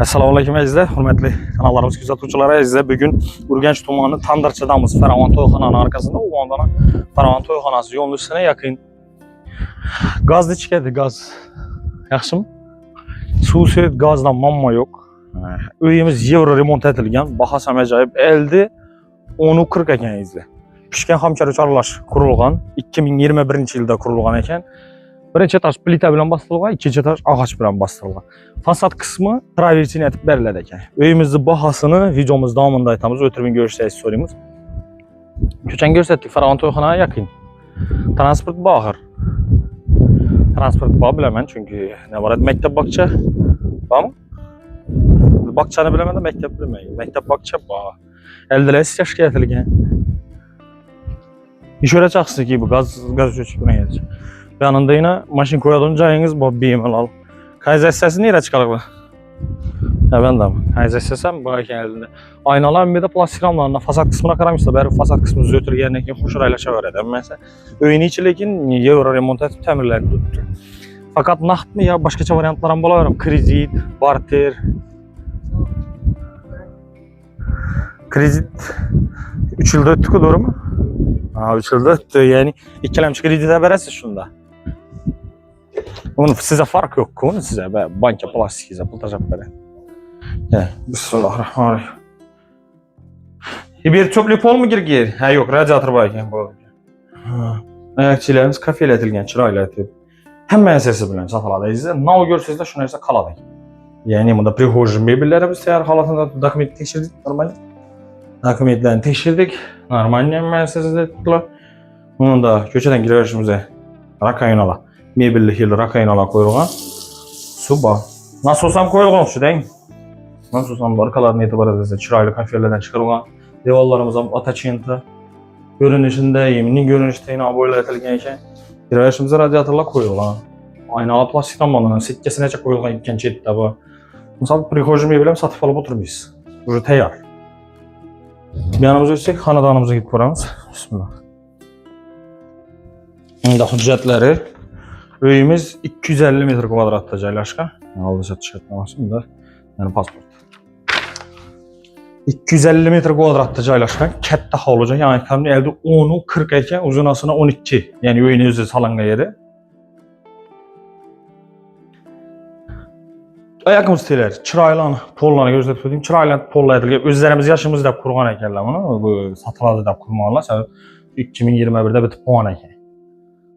Assalomu alaykum azizlar, hurmatli kanallarimiz kuzatuvchilari. Azizlar, bugun Urganch tumani Tandirchidamiz. Faraon to'yxonaning arkasida Uvondana Faraon to'yxonasi yo'nalishine yaqin. Gazda chiqadi, gaz. Yaxshimi? Suv svet gazdan muammo yo'q. Uyimiz yevro remont etilgan, bahasi ham ajoyib. Eldi 10.40 ekan azizlar. Pishgan xomchar aralash qurilgan, 2021-yilda qurilgan ekan. Birinchi etaj plita bilan bostirilgan, ikkinchi etaj ağaç bilan bostirilgan. Fasad qismi travertin etib beriladi ekan. Uyimizning bahosini videomiz davomida aytamiz. O'tirib ko'rishsangiz so'raymiz. Ko'chani ko'rsatdik, Faraon to'yxonaga yaqin. Transport bor. Transport bor bilaman, chunki navorat maktab bog'cha bormi? Bog'chani bilaman-da, maktab bilmayman. Maktab bog'cha bor. Eldilar ishga ketilgan. İşöre çaxsız ki bu gaz o'chib turgan. Yanında yine maşin koyalım joyingiz bor bemalol. Kanalizatsiyasi nereye chiqadi bu? Ha ben de. Kanalizatsiyasi ham bor ekan eldida. Aynalar bir de plastik ramlarına fasad kısmına qaraymizlar. Bari fasad kısmı o'tirgandan keyin xushro'ylashaveradi. Mesela uyni ichi lekin yevro remont etib ta'mirlanib turibdi. Fakat naqdmi yo boshqacha variantlar ham bo'laveradi. Kredit, barter. Kredit 3 yilda o'tdi-ku, to'g'rimi? Ha, 3 yilda o'tdi. Ya'ni ikkilamchi kreditga berasiz shunda. Onun size fark yok. Onun size banka plastik size pul tajab beradi. Bismillahirrahmanirrahim. Bir çöplük pol mu girgir? Ha yok, radiator var ekan bu. Ayakçılarımız kafeletilgan, chiroylatib. Hamma narsasi bilan sotiladi. Sizlar nav ko'rsangizlar shu narsa qoladi. Ya'ni bunda prihojniy mebellarimiz tayyor holatida dokument tekshirdik, normal. Dokumentlarni tekshirdik, normal hamma narsasi dedilar. Bunda ko'chadan kiraverishimizda rakaynalar. Mebelli hil rakaynalar qo'yilgan. Suba. Nasos ham qo'yilgan o'xshaydi. Nasos ham arqalarini e'tibor etsangiz chiroyli kafelardan chiqarilgan. Devorlarimiz ham atachenta. Ko'rinishida, yemning ko'rinishida yana bo'ylatilgan ekan. Kiraverishimizda radiatorlar qo'yilgan. Aynalar plastikdan bo'lingan, setkasigacha qo'yilgan ikkinchi chetda bu. Misol prihojniy mebel ham sotib olib o'tirmiz. Уже tayyor. Yanımıza o'tsak, xonadonimizga ketib ko'ramiz. Bismillah. Bunda hujjatları uyimiz 250 metr kvadratda joylashgan. Oldincha shartnomasida, yani pasport. 250 metr kvadratda joylashgan, katta hovli joy, ya'ni kamida elde 10.40 ekan, uzunasini 12. Yani uyning o'zi solingan yeri. Ayakımız teler, chiroyli pollarni ko'rsatib o'tdim. Chiroyli pollar aytilgan, o'zlarimiz yoshimizda qurgan ekanlar buni. Bu sotiladi deb qurmoqlar. 2021da bitib qolgan ekan.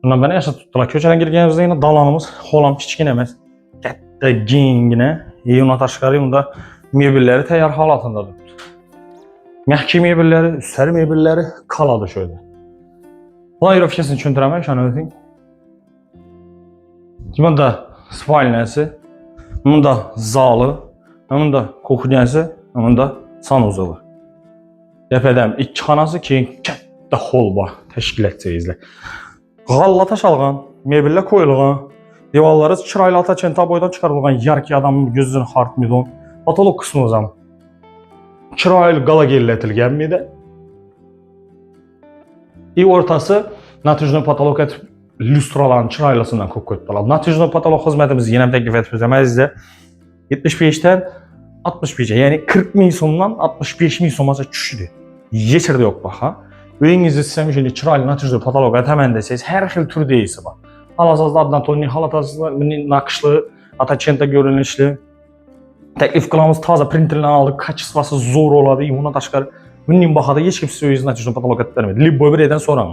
Bundan beri yashab tutdilar. Ko'chadan kirganimizda yana dalonimiz xolam kichkina emas. Katta, kengina. Undan tashqari unda mebellari tayyor holatida turibdi. Mahkam mebellari, ustar mebellari qoladi shu yerda. Playirovkasini tushuntiraman, shuni o'ting. Bunda spalnasi, bunda zali, bunda kuxnyasi, bunda sanuzeli. Tepadan ikki xonasi, keyin katta hol bor tashkil etsangizlar. G'alla tashalgan, mebellar qo'yilgan, devorlari chiroyli atachenta boydan chiqarilgan, yarki odamning ko'zini xartmaydi. Patolog qismimiz ham chiroyli galagellatilganmidi. O'rtasi natijli patolog etib lyustralarni chiroylisidan ko'p qo'yibdilar. Natijli patolog xizmatimizni yana taklif etib o'tamizda 75 dan 65 ga, ya'ni 40 ming so'mdan 65 ming so'mgacha tushdi. Yechirda yo'q baha. Uyingizni sizam shunday chiroyli natijli patolog ataman desangiz, har xil turda esi bor. Halasozlardan to'ning halatasining naqshli, atachenta ko'rinishli. Taklif qilamiz, toza printerlarni olib, kачествоsi zo'r bo'ladi. Undan tashqari bunning bahada hech kim siz o'zingizni natijli patolog etib bermaydi. Libbo bir yerdan so'rang.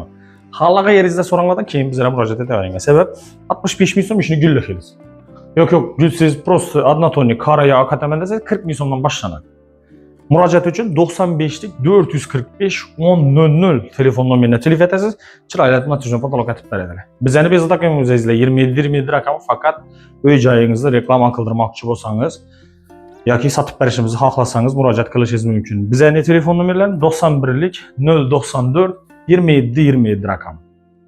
Halaqa yerinizda so'ranglardan keyin bizlarga murojaat etavering. Sabab 65 ming so'm ishni gulli xiliz. Yo'q, gulsiz prosta однотонник qora yo kataman desangiz 40 ming so'mdan boshlanadi. Murojaat uchun 95lik 445 1000 telefon nomeriga telefon etasiz. Chiroyli natijli patolog etib beradilar. Bizlarni bezovta qilmaymiz, 27 raqami faqat uy joyingizni reklama qildirmoqchi bo'lsangiz yoki sotib berishimizni xohlasangiz murojaat qilishingiz mumkin. Bizlarning telefon nomerlari 91lik 094 27 raqam.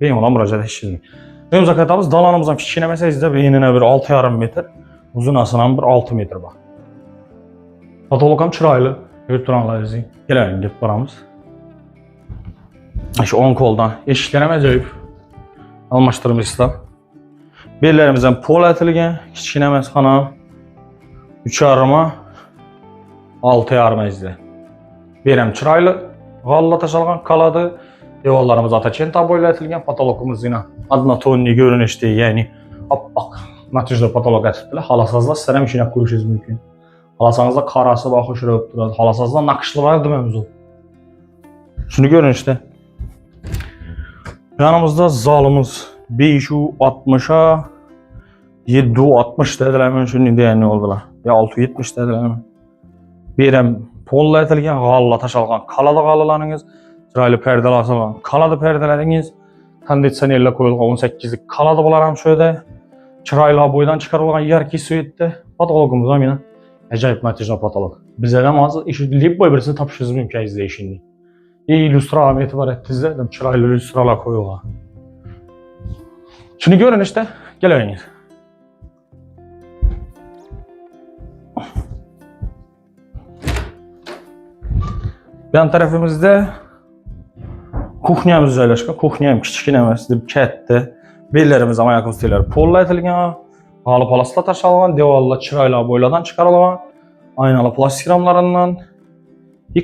Bemalol murojaat etishingiz mumkin. Uyimiz akatamiz, dalonimiz ham kichkina emas, sizda enina bir 6,5 metr, uzunasini ham bir 6 metr bor. Patolog ham chiroyli. Yurtranlaringizni keling deb boramiz. Shu o'ng qo'ldan eshiklar ham ajoyib. Almashtiribsizlar. Bellarimiz ham pol atilgan, kichkina emas xona. 3,5 6,5 mezli. Berem çıraylı, galla taşalgan kaladı. Devallarımız ataçenta boyla etilgen, patologumuz yine adnatonni görünüşte, yani appak natijli patolog etiptiler. Halasazda sizlere işine koyuşunuz mümkün. Halasanızda karası bakış röp durur, halasazda nakışlı var dememiz o. Şunu görün işte. Yanımızda zalımız 560'a 760 dediler, şunu diyen ne oldular? Ya 670 dediler. Berem polla etilgen, galla taşalgan kalada galalarınız, çıraylı perdeler asılgan kalada perdeleriniz, konditsionerle koyulgan 18'lik kalada bularam şöyle, çıraylı boydan çıkarılgan yarki süette, patologumuz amina. Acayip natijli patolog. Bize de mazı işi lip boy birisini tapışırız mümkün izleyişini. İllustra amiyeti var ettizde, çıraylı illustralar koyulgan. Şunu görün işte, gelin. Yan tarafımızda kuxnyamız yerleşken, kuxnyam kichkina emas, deb katta. Bellarimiz ham ayaq ustilar polla etilgan, g'alib palaslar tashalgan, devorlar chirayli boylardan chiqarilgan, aynalı plastik ramlarından.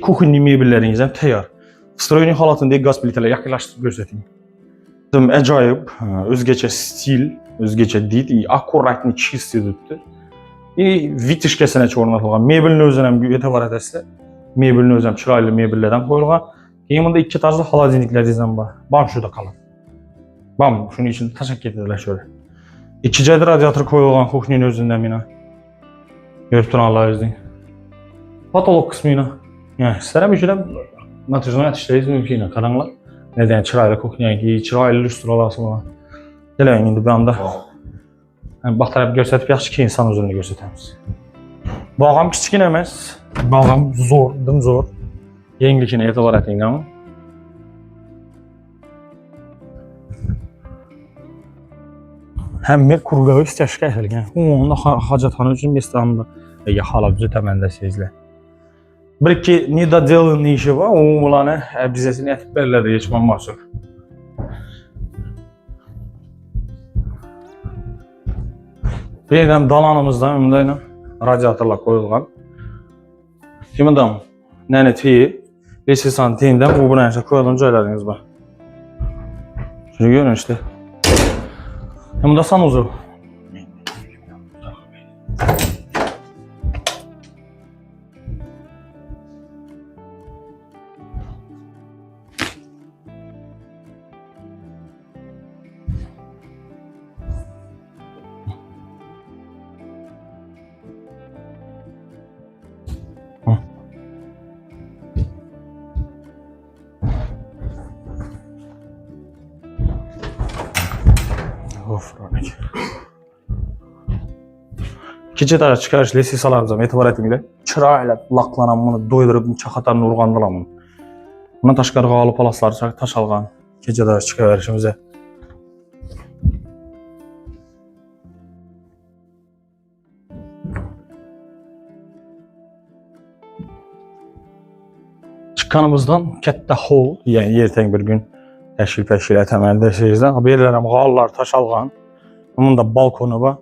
Kuxnyai mebellarınız ham tayyor. Stroyning holatidagi gaz plitalar yaqinlashtirib ko'rsating. Ajoyib, o'zgacha stil, o'zgacha did, akkuratni чистый debdi. Vitishkasini o'rnatilgan. Mebelni o'zini ham e'tibor etasizlar. Mebelni o'zi ham chiroyli mebellardan qo'yilgan. Keyin bunda ikki tarzda xolodilniklaringiz ham bor. Bam shuda qoladi. Bam shuning ichida tashab ketadilar shöyle. İki joyda radiator qo'yilgan kuxnyani o'zida mina. Ko'rib turganlaringizdek. Patolog qismini. Yani sizlar ham ishida natijani yetishtirishingiz mumkin. Qaranglar. Neden chiroyli kuxnyanki, chiroyli illyustralar bor. Keling endi bu anda bax taraf ko'rsatib yaxshi keyin inson o'zini ko'rsatamiz. Bog' ham kichkina emas. Bog' ham zo'r, dim zo'r. Yenglikini e'tibor eting ama. Hem kurgavi istashga etilgan. Unda hojatxona uchun mestamda halol juda sizlar. Bir ikki nedoделанный ishi bor, ularni обязательно aytib beriladi hech bo'lmasa. Bu yerdan dalanimizda bunday radiatorlar qo'yilgan. Kimdan? Nani teyi, 5 santimdan bu bilan qo'yilgan joylaringiz bor. Shuni ko'ring işte. Bunda sanuzu. Ofronik. İkinci taraf çıkarış lesisalarımıza e'tibor etinglar. Chiroyli laqlanan buni do'ydirib chaqatarni urgandilar buni. Buni tashqariga olib palaslar tashalgan. Kechada chiqaverishimizga. Chiqqanimizdan katta hol, yani ertang bir gün tashkil etaman desangizlar, haberlar ham g'ollar tashalgan. Bunda balkoni bor.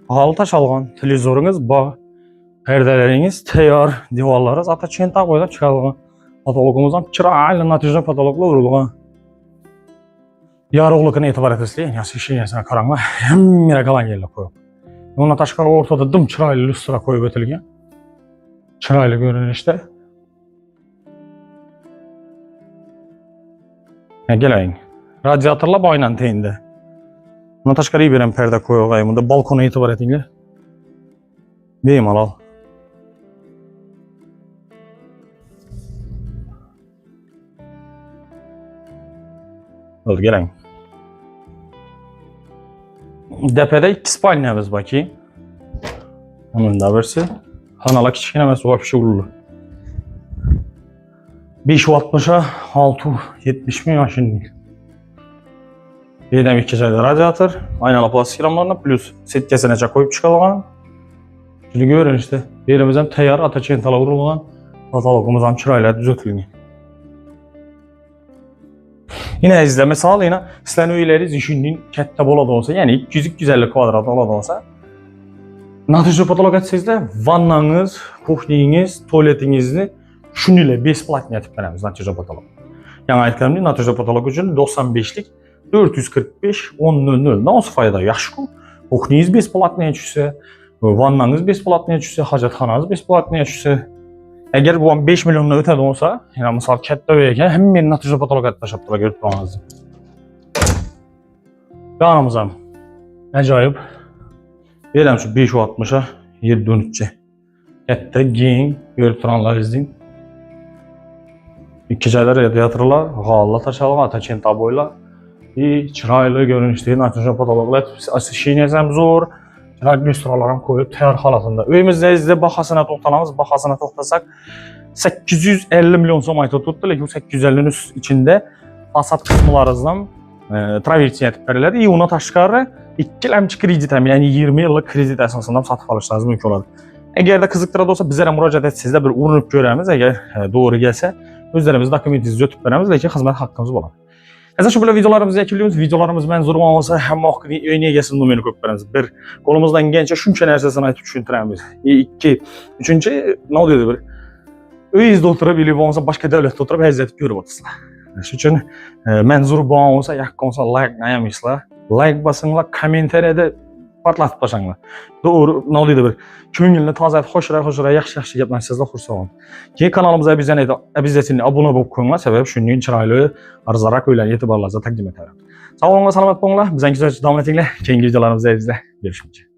G'ol tashalgan, televizoringiz bor. Perdalaringiz tayyor, devorlaringiz atachenta qo'yib chiqarilgan. Patologimiz ham chiroyli natijali patologlar urilgan. Yorug'likni e'tibor etasizlar, yaxshi ishingizga qaranglar. Hamma galangellar qo'yib. Bundan tashqari o'rtada dim chiroyli lustra qo'yib o'tilgan. Chiroyli ko'rinishda. Keling. Radiatorlar boynan tengda. Bundan tashqari bir ham perda qo'yilgan. Bunda balkonni e'tibor etinglar. Bemalol. Oldu keling. Tepada ikki spalnyamiz borki. Onun da birisi. Xonalar kichkina emas, вообще ulug'. 560'a 670 mi yaşında? Yerden iki joyda radiator, aynalı plastik ramlarına plus setkasini qo'yib chiqilgan. Shuni ko'ring işte. Yerimiz ham tayyor, atachentalar urilgan. Patologimiz ham chiroyli tuzatilgan. Yine izle misal yine sizlarning uylaringiz ishunning katta bo'ladi olsa, ya'ni 200-250 kvadrat oladi olsa, Natijada patolog etsizlar, vannangiz, kuxningiz, tualetingizni shuningdek besplatniy etib beramiz natijada patolog. Yani aytganimdek natijada patolog uchun 95lik 445 1000 nasıl foyda yaxshi-ku. Kuxningiz besplatniy tushsa, vannangiz besplatniy tushsa, hojatxonangiz besplatniy tushsa, agar bu 5 milliondan o'tadi bo'lsa, yani misol katta uy ekan, hammani natijada patolog etib tashlab turib ko'rib turamiz. Yonimiz ham ajoyib. Beram shu 560 a 713 cha. Katta keng ko'rib turganlaringizdek. İki joylar radiatorlar, g'alla tashalgan, atachenta bo'ylar. Chiroyli ko'rinishdagi natijada patologlar, освещениесі ham zo'r. Chiroyli restoranlar ham qo'yib tayyor holatida. Uyimizda bahosini to'xtalamiz, bahosini to'xtasak 850 million so'm aytib turibdi, lekin 850 ning ichida fasad qismlaridan traversiya etib beriladi. Uni tashqari ikkilamchi kredit ham, ya'ni 20 yillik kredit asosida ham sotib olishingiz mumkin bo'ladi. Agarda qiziqtiradi bo'lsa, bizlarga murojaat etsangizlar, bir urinib ko'ramiz. Agar to'g'ri kelsa, o'zlarimiz dokumentingizni o'tib beramiz, lekin xizmat haqqimiz bo'ladi. Hozir shu bilan videolarimizni yakunlaymiz. Videolarimiz manzur bo'lsa, hamma oqning uyini egasini nomerini ko'p beramiz. Bir, qo'limizdan kelgancha shuncha narsasini aytib tushuntiramiz. Ikki, uchinchi, nima deydi bir uyingizda o'tirib, yoki bo'lmasa boshqa davlatda o'tirib vaziyatni ko'rib o'tasizlar. Shuning uchun manzur bo'lsa, yoqqan bo'lsa like ayamaysizlar. Like bosinglar, kommentariyada portlatib tashanglar. To'g'ri, nima deydi bir ko'ngilni tozalab, xo'shira yaxshi gap aytsanglar xursand bo'laman. Keyin kanalimizga обязательно obuna bo'lib qo'yinglar, sababi shunday chiroyli, arzonroq uylarni e'tiborlaringizga taqdim etamiz. Sog' bo'linglar, salomat bo'linglar. Bizning davom etinglar. Keyingi videolarimizda izlab görüşmek üzere.